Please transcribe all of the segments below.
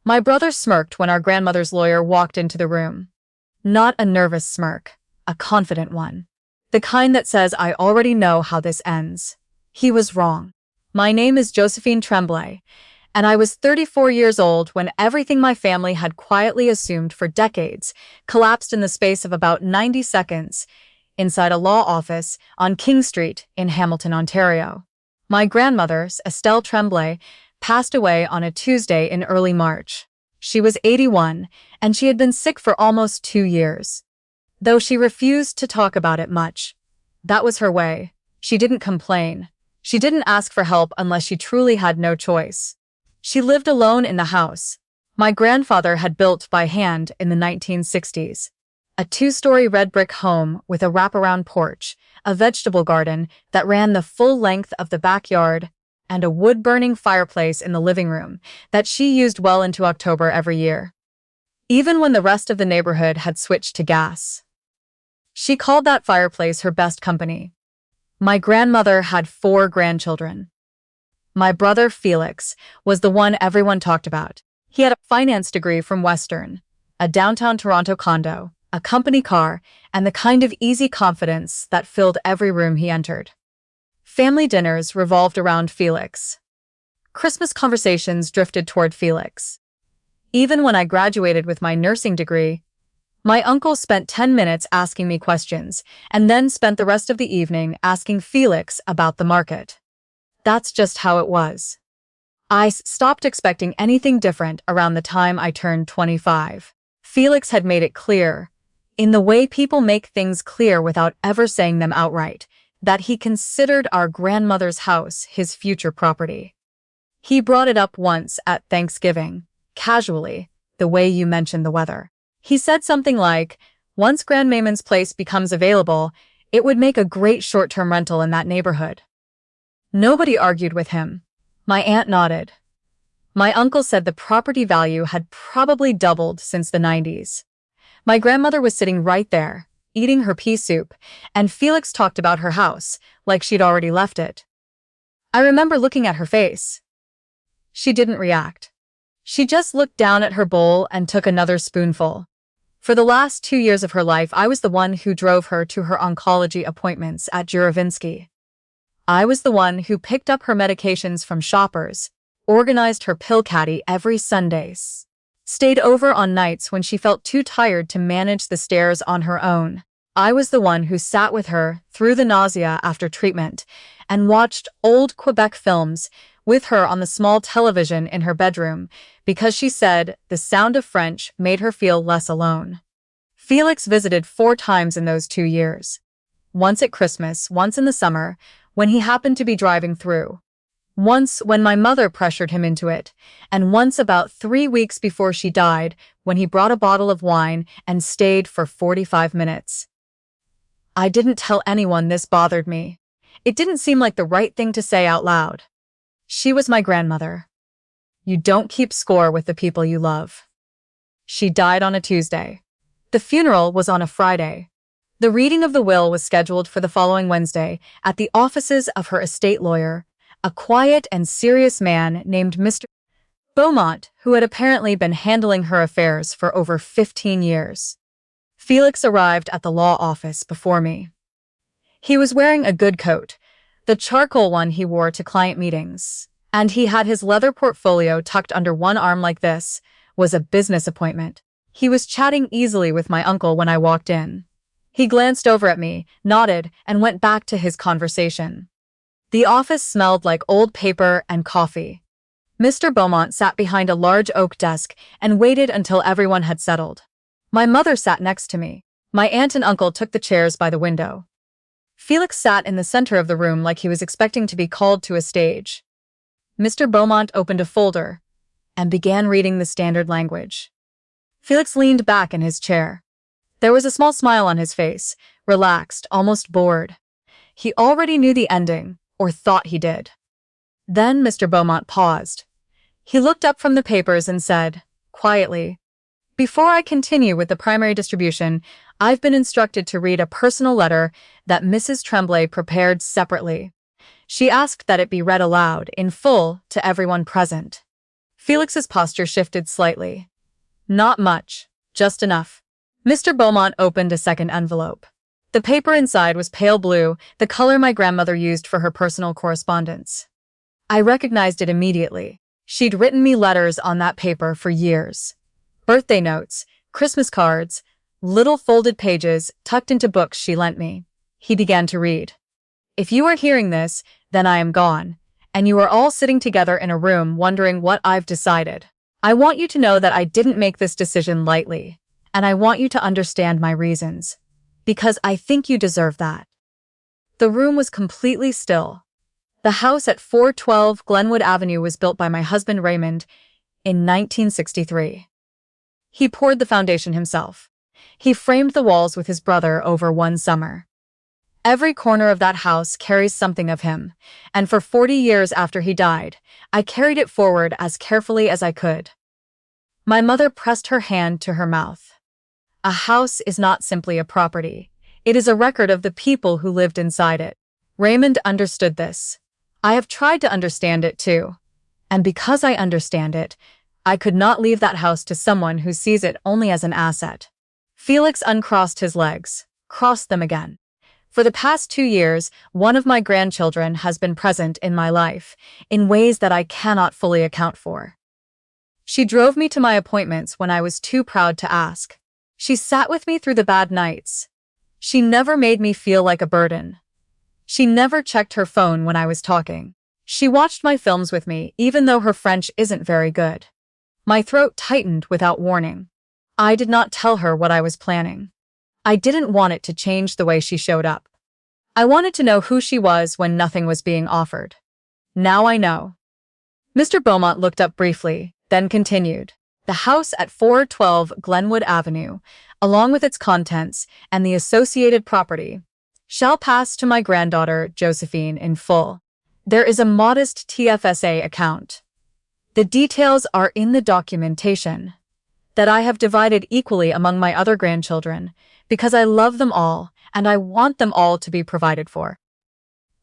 My brother smirked when our grandmother's lawyer walked into the room. Not a nervous smirk, a confident one. The kind that says, "I already know how this ends." He was wrong. My name is Josephine Tremblay, and I was 34 years old when everything my family had quietly assumed for decades collapsed in the space of about 90 seconds inside a law office on King Street in Hamilton, Ontario. My grandmother, Estelle Tremblay, passed away on a Tuesday in early March. She was 81, and she had been sick for almost 2 years. Though she refused to talk about it much. That was her way. She didn't complain. She didn't ask for help unless she truly had no choice. She lived alone in the house my grandfather had built by hand in the 1960s. A 2-story red brick home with a wraparound porch, a vegetable garden that ran the full length of the backyard, and a wood-burning fireplace in the living room that she used well into October every year, even when the rest of the neighborhood had switched to gas. She called that fireplace her best company. My grandmother had 4 grandchildren. My brother Felix was the one everyone talked about. He had a finance degree from Western, a downtown Toronto condo, a company car, and the kind of easy confidence that filled every room he entered. Family dinners revolved around Felix. Christmas conversations drifted toward Felix. Even when I graduated with my nursing degree, my uncle spent 10 minutes asking me questions and then spent the rest of the evening asking Felix about the market. That's just how it was. I stopped expecting anything different around the time I turned 25. Felix had made it clear, in the way people make things clear without ever saying them outright, that he considered our grandmother's house his future property. He brought it up once at Thanksgiving, casually, the way you mentioned the weather. He said something like, once Grandmaman's place becomes available, it would make a great short-term rental in that neighborhood. Nobody argued with him. My aunt nodded. My uncle said the property value had probably doubled since the 90s. My grandmother was sitting right there, eating her pea soup, and Felix talked about her house, like she'd already left it. I remember looking at her face. She didn't react. She just looked down at her bowl and took another spoonful. For the last 2 years of her life, I was the one who drove her to her oncology appointments at Juravinski. I was the one who picked up her medications from Shoppers, organized her pill caddy every Sundays, stayed over on nights when she felt too tired to manage the stairs on her own. I was the one who sat with her through the nausea after treatment and watched old Quebec films with her on the small television in her bedroom because she said the sound of French made her feel less alone. Felix visited 4 times in those 2 years. Once at Christmas, once in the summer, when he happened to be driving through. Once when my mother pressured him into it, and once about 3 weeks before she died when he brought a bottle of wine and stayed for 45 minutes. I didn't tell anyone this bothered me. It didn't seem like the right thing to say out loud. She was my grandmother. You don't keep score with the people you love. She died on a Tuesday. The funeral was on a Friday. The reading of the will was scheduled for the following Wednesday at the offices of her estate lawyer, a quiet and serious man named Mr. Beaumont, who had apparently been handling her affairs for over 15 years. Felix arrived at the law office before me. He was wearing a good coat, the charcoal one he wore to client meetings, and he had his leather portfolio tucked under one arm like this, was a business appointment. He was chatting easily with my uncle when I walked in. He glanced over at me, nodded, and went back to his conversation. The office smelled like old paper and coffee. Mr. Beaumont sat behind a large oak desk and waited until everyone had settled. My mother sat next to me. My aunt and uncle took the chairs by the window. Felix sat in the center of the room like he was expecting to be called to a stage. Mr. Beaumont opened a folder and began reading the standard language. Felix leaned back in his chair. There was a small smile on his face, relaxed, almost bored. He already knew the ending, or thought he did. Then Mr. Beaumont paused. He looked up from the papers and said, quietly, "Before I continue with the primary distribution, I've been instructed to read a personal letter that Mrs. Tremblay prepared separately. She asked that it be read aloud, in full, to everyone present." Felix's posture shifted slightly. Not much, just enough. Mr. Beaumont opened a second envelope. The paper inside was pale blue, the color my grandmother used for her personal correspondence. I recognized it immediately. She'd written me letters on that paper for years. Birthday notes, Christmas cards, little folded pages tucked into books she lent me. He began to read. If you are hearing this, then I am gone, and you are all sitting together in a room wondering what I've decided. I want you to know that I didn't make this decision lightly, and I want you to understand my reasons, because I think you deserve that. The room was completely still. The house at 412 Glenwood Avenue was built by my husband Raymond in 1963. He poured the foundation himself. He framed the walls with his brother over one summer. Every corner of that house carries something of him, and for 40 years after he died, I carried it forward as carefully as I could. My mother pressed her hand to her mouth. A house is not simply a property. It is a record of the people who lived inside it. Raymond understood this. I have tried to understand it too. And because I understand it, I could not leave that house to someone who sees it only as an asset. Felix uncrossed his legs, crossed them again. For the past 2 years, one of my grandchildren has been present in my life in ways that I cannot fully account for. She drove me to my appointments when I was too proud to ask. She sat with me through the bad nights. She never made me feel like a burden. She never checked her phone when I was talking. She watched my films with me, even though her French isn't very good. My throat tightened without warning. I did not tell her what I was planning. I didn't want it to change the way she showed up. I wanted to know who she was when nothing was being offered. Now I know. Mr. Beaumont looked up briefly, then continued. The house at 412 Glenwood Avenue, along with its contents and the associated property, shall pass to my granddaughter Josephine in full. There is a modest TFSA account. The details are in the documentation that I have divided equally among my other grandchildren because I love them all and I want them all to be provided for.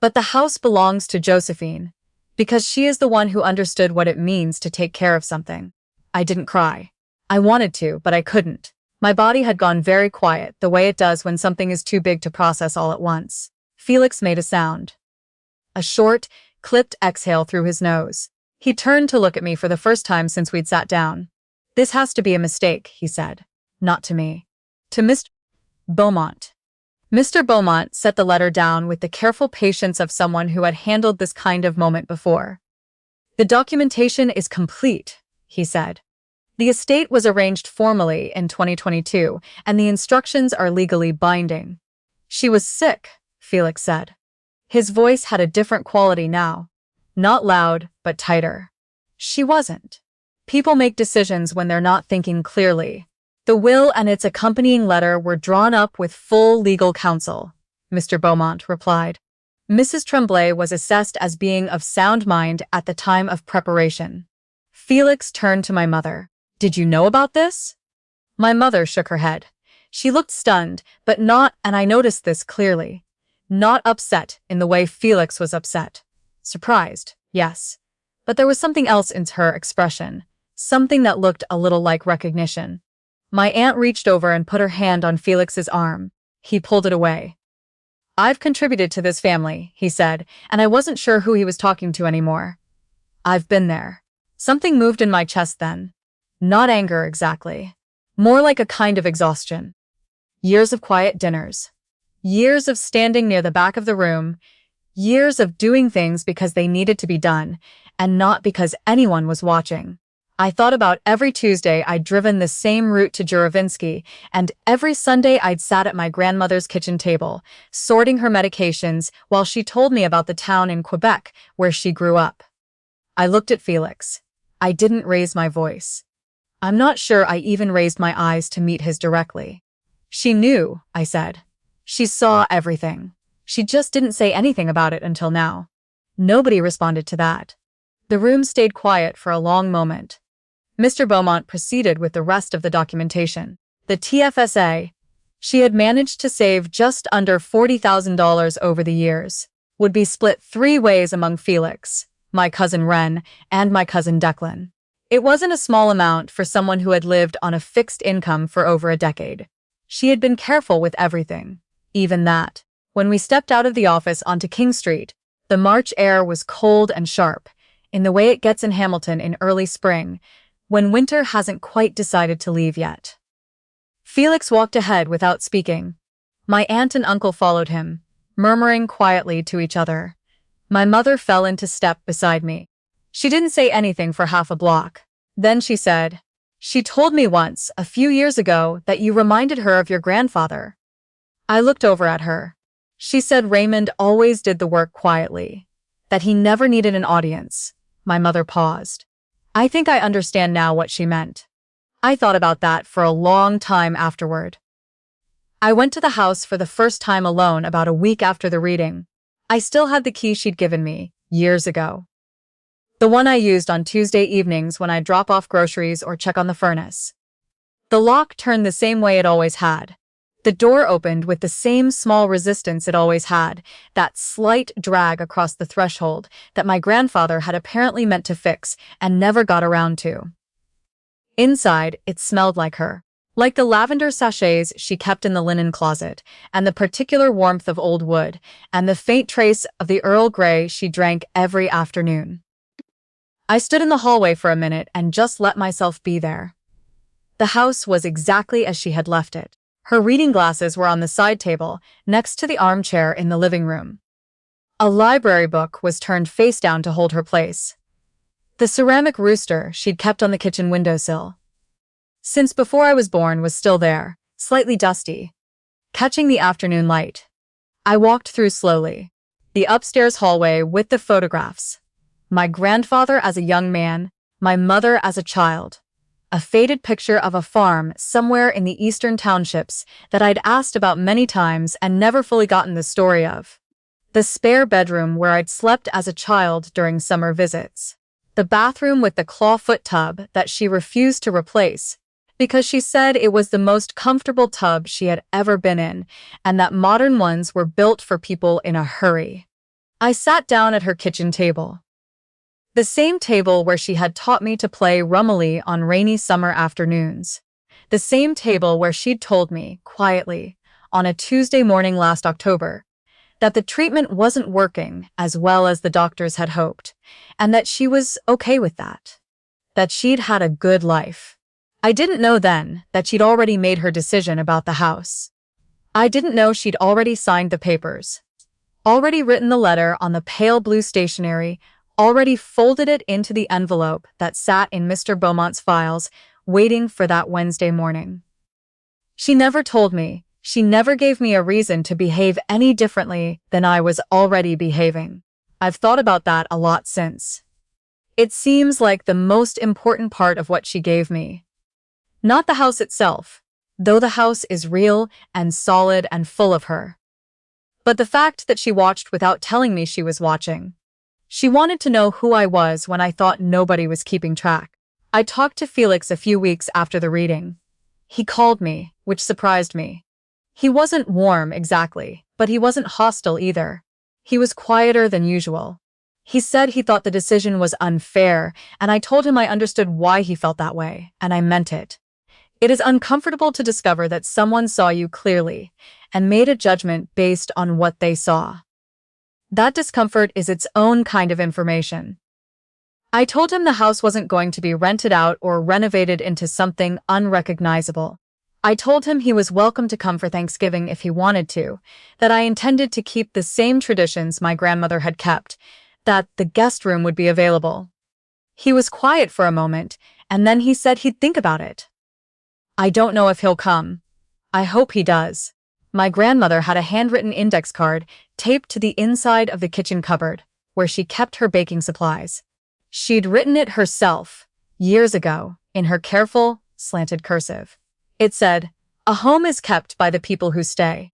But the house belongs to Josephine because she is the one who understood what it means to take care of something. I didn't cry. I wanted to, but I couldn't. My body had gone very quiet, the way it does when something is too big to process all at once. Felix made a sound. A short, clipped exhale through his nose. He turned to look at me for the first time since we'd sat down. This has to be a mistake, he said. Not to me. To Mr. Beaumont. Mr. Beaumont set the letter down with the careful patience of someone who had handled this kind of moment before. The documentation is complete, he said. The estate was arranged formally in 2022, and the instructions are legally binding. She was sick, Felix said. His voice had a different quality now. Not loud, but tighter. She wasn't. People make decisions when they're not thinking clearly. The will and its accompanying letter were drawn up with full legal counsel, Mr. Beaumont replied. Mrs. Tremblay was assessed as being of sound mind at the time of preparation. Felix turned to my mother. Did you know about this? My mother shook her head. She looked stunned, but not, and I noticed this clearly, not upset in the way Felix was upset. Surprised, yes. But there was something else in her expression, something that looked a little like recognition. My aunt reached over and put her hand on Felix's arm. He pulled it away. I've contributed to this family, he said, and I wasn't sure who he was talking to anymore. I've been there. Something moved in my chest then. Not anger exactly. More like a kind of exhaustion. Years of quiet dinners. Years of standing near the back of the room. Years of doing things because they needed to be done, and not because anyone was watching. I thought about every Tuesday I'd driven the same route to Juravinsky, and every Sunday I'd sat at my grandmother's kitchen table, sorting her medications while she told me about the town in Quebec where she grew up. I looked at Felix. I didn't raise my voice. I'm not sure I even raised my eyes to meet his directly. She knew, I said. She saw everything. She just didn't say anything about it until now. Nobody responded to that. The room stayed quiet for a long moment. Mr. Beaumont proceeded with the rest of the documentation. The TFSA, she had managed to save just under $40,000 over the years, would be split 3 ways among Felix, my cousin Ren, and my cousin Declan. It wasn't a small amount for someone who had lived on a fixed income for over a decade. She had been careful with everything, even that. When we stepped out of the office onto King Street, the March air was cold and sharp, in the way it gets in Hamilton in early spring, when winter hasn't quite decided to leave yet. Felix walked ahead without speaking. My aunt and uncle followed him, murmuring quietly to each other. My mother fell into step beside me. She didn't say anything for half a block. Then she said, "She told me once, a few years ago, that you reminded her of your grandfather." I looked over at her. She said Raymond always did the work quietly, that he never needed an audience. My mother paused. I think I understand now what she meant. I thought about that for a long time afterward. I went to the house for the first time alone about a week after the reading. I still had the key she'd given me, years ago. The one I used on Tuesday evenings when I'd drop off groceries or check on the furnace. The lock turned the same way it always had. The door opened with the same small resistance it always had, that slight drag across the threshold that my grandfather had apparently meant to fix and never got around to. Inside, it smelled like her. Like the lavender sachets she kept in the linen closet, and the particular warmth of old wood, and the faint trace of the Earl Grey she drank every afternoon. I stood in the hallway for a minute and just let myself be there. The house was exactly as she had left it. Her reading glasses were on the side table, next to the armchair in the living room. A library book was turned face down to hold her place. The ceramic rooster she'd kept on the kitchen windowsill, since before I was born, was still there, slightly dusty, catching the afternoon light. I walked through slowly. The upstairs hallway with the photographs. My grandfather as a young man, my mother as a child. A faded picture of a farm somewhere in the eastern townships that I'd asked about many times and never fully gotten the story of. The spare bedroom where I'd slept as a child during summer visits. The bathroom with the clawfoot tub that she refused to replace, because she said it was the most comfortable tub she had ever been in, and that modern ones were built for people in a hurry. I sat down at her kitchen table. The same table where she had taught me to play Rummeley on rainy summer afternoons. The same table where she'd told me, quietly, on a Tuesday morning last October, that the treatment wasn't working as well as the doctors had hoped, and that she was okay with that. That she'd had a good life. I didn't know then that she'd already made her decision about the house. I didn't know she'd already signed the papers, already written the letter on the pale blue stationery, already folded it into the envelope that sat in Mr. Beaumont's files, waiting for that Wednesday morning. She never told me, she never gave me a reason to behave any differently than I was already behaving. I've thought about that a lot since. It seems like the most important part of what she gave me. Not the house itself, though the house is real and solid and full of her. But the fact that she watched without telling me she was watching. She wanted to know who I was when I thought nobody was keeping track. I talked to Felix a few weeks after the reading. He called me, which surprised me. He wasn't warm exactly, but he wasn't hostile either. He was quieter than usual. He said he thought the decision was unfair, and I told him I understood why he felt that way, and I meant it. It is uncomfortable to discover that someone saw you clearly and made a judgment based on what they saw. That discomfort is its own kind of information. I told him the house wasn't going to be rented out or renovated into something unrecognizable. I told him he was welcome to come for Thanksgiving if he wanted to, that I intended to keep the same traditions my grandmother had kept, that the guest room would be available. He was quiet for a moment, and then he said he'd think about it. I don't know if he'll come. I hope he does. My grandmother had a handwritten index card taped to the inside of the kitchen cupboard, where she kept her baking supplies. She'd written it herself, years ago, in her careful, slanted cursive. It said, "A home is kept by the people who stay."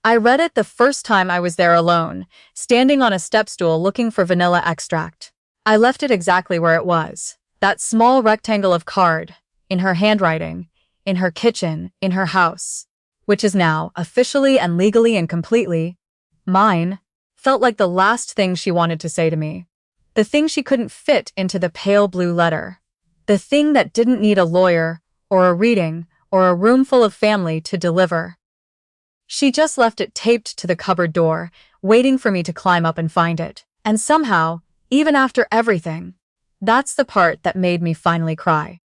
I read it the first time I was there alone, standing on a step stool looking for vanilla extract. I left it exactly where it was, that small rectangle of card, in her handwriting, in her kitchen, in her house, which is now, officially and legally and completely, mine, felt like the last thing she wanted to say to me. The thing she couldn't fit into the pale blue letter. The thing that didn't need a lawyer, or a reading, or a room full of family to deliver. She just left it taped to the cupboard door, waiting for me to climb up and find it. And somehow, even after everything, that's the part that made me finally cry.